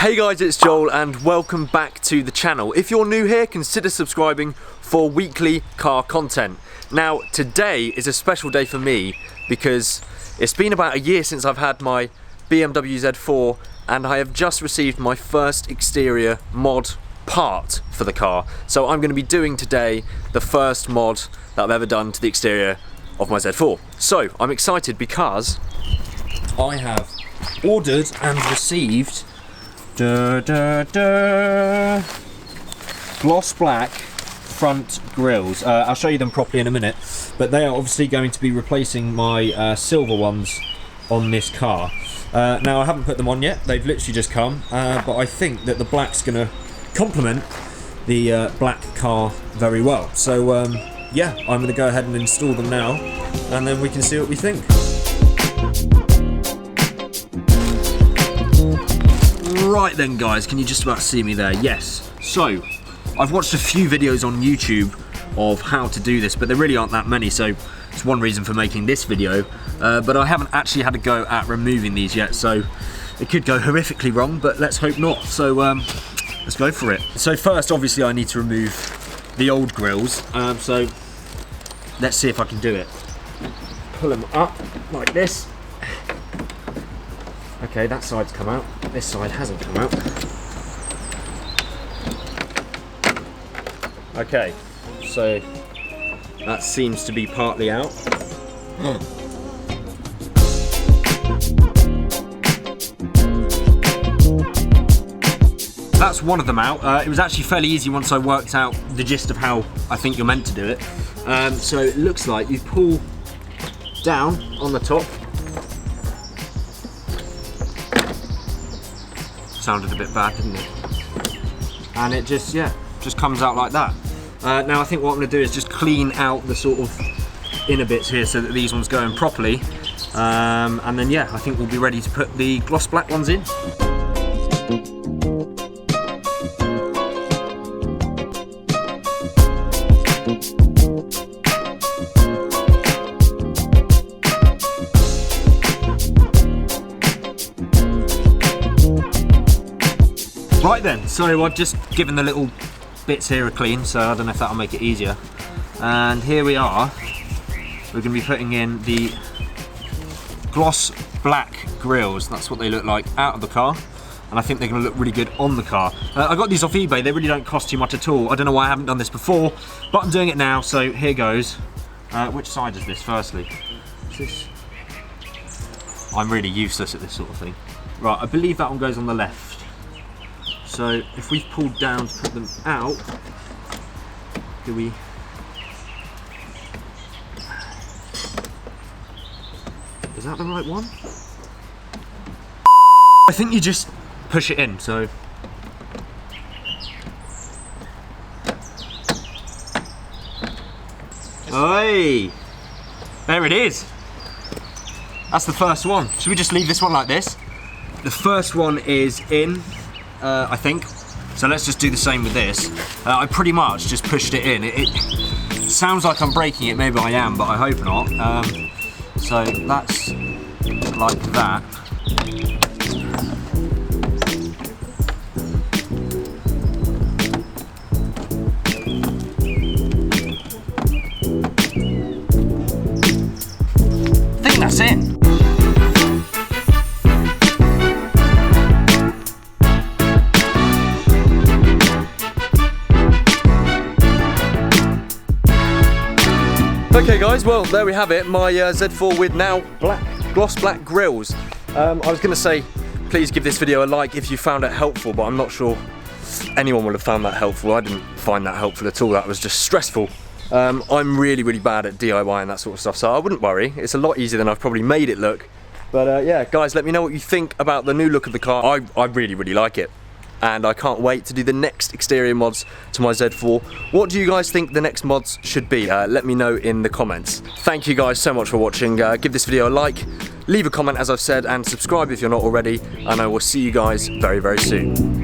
Hey guys, it's Joel and welcome back to the channel. If you're new here, consider subscribing for weekly car content. Now, today is a special day for me because it's been about a year since I've had my BMW Z4 and I have just received my first exterior mod part for the car. So I'm going to be doing today the first mod that I've ever done to the exterior of my Z4. So I'm excited because I have ordered and received gloss black front grills. I'll show you them properly in a minute, but they are obviously going to be replacing my silver ones on this car. Now I haven't put them on yet, they've literally just come, but I think that the black's going to complement the black car very well. So yeah, I'm going to go ahead and install them now and then we can see what we think. Right then guys, can you just about see me there? Yes. So, I've watched a few videos on YouTube of how to do this, but there really aren't that many, so it's one reason for making this video. But I haven't actually had a go at removing these yet, so it could go horrifically wrong, but let's hope not. So, let's go for it. So first, obviously, I need to remove the old grills. So, let's see if I can do it. Pull them up like this. Okay, that side's come out. This side hasn't come out. Okay, so that seems to be partly out. That's one of them out. It was actually fairly easy once I worked out the gist of how I think you're meant to do it. So it looks like you pull down on the top. Sounded a bit bad, didn't it? And it just, yeah, just comes out like that. Now I think what I'm going to do is just clean out the sort of inner bits here so that these ones go in properly. And then yeah, I think we'll be ready to put the gloss black ones in. Right then, so I've just given the little bits here a clean, so I don't know if that'll make it easier. And here we are. We're going to be putting in the gloss black grills. That's what they look like out of the car. And I think they're going to look really good on the car. I got these off eBay. They really don't cost too much at all. I don't know why I haven't done this before, but I'm doing it now, so here goes. Which side is this, firstly? Is this? I'm really useless at this sort of thing. Right, I believe that one goes on the left. So if we've pulled down to put them out, do we? Is that the right one? I think you just push it in, so. Oi! There it is. That's the first one. Should we just leave this one like this? The first one is in. I think. So let's just do the same with this. I pretty much just pushed it in. It sounds like I'm breaking it, maybe I am, but I hope not. So that's like that. I think that's it. Okay guys, well there we have it, my Z4 with now gloss black grills. I was going to say please give this video a like if you found it helpful, but I'm not sure anyone would have found that helpful. I didn't find that helpful at all, that was just stressful. I'm really bad at DIY and that sort of stuff, so I wouldn't worry. It's a lot easier than I've probably made it look. But yeah guys, let me know what you think about the new look of the car. I really like it. And I can't wait to do the next exterior mods to my Z4. What do you guys think the next mods should be? Let me know in the comments. Thank you guys so much for watching. Give this video a like, leave a comment as I've said, and subscribe if you're not already, and I will see you guys very soon.